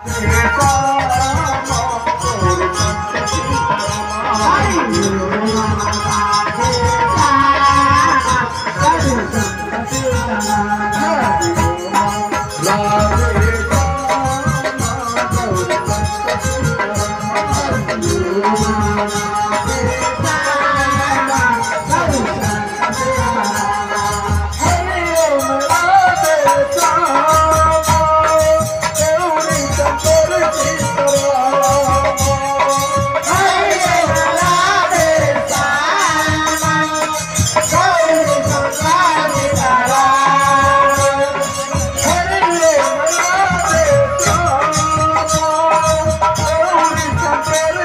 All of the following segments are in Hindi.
हरि ओम राधे श्याम गौरी शंकर सीताराम। हरि ओम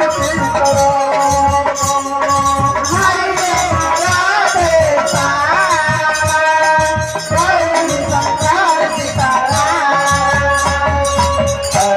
राधे श्याम गौरी शंकर सीताराम।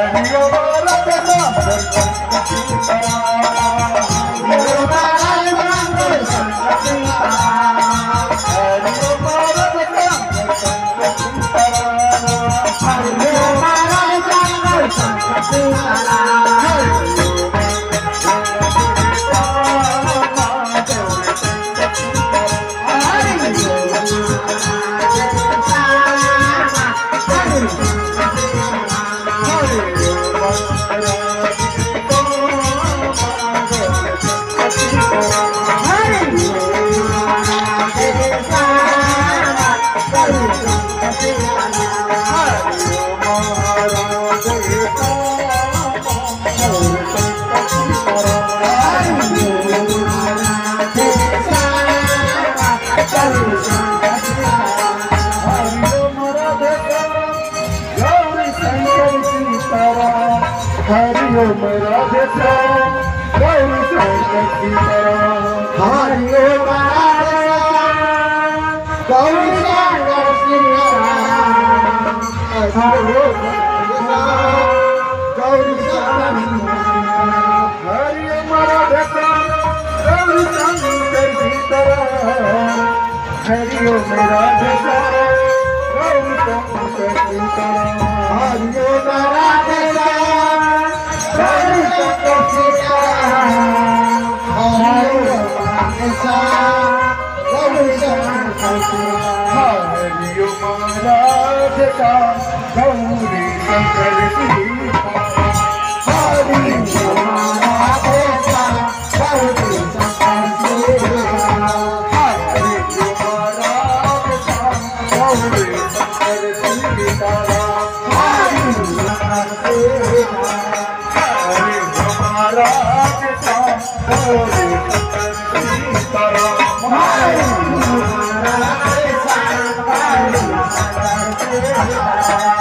हरि ओम गौरी शंकर। हरि ओम राधे श्याम गौरी शंकर सीताराम। हरि ओम राधे श्याम गौरी शंकर सीताराम। हरि ओम राधे गौरी शंकर सीताराम। हरि ओम राधे श्याम गौरी शंकर सीताराम। हरि ओम राधे श्याम गौरी शंकर सीताराम। हरि ओम राधे श्याम गौरी शंकर सीताराम। हरि ओम राधे श्याम गौरी शंकर सीताराम। हरि ओम राधे श्याम गौरी शंकर सीताराम। हरि ओम राधे श्याम गौरी शंकर सीताराम।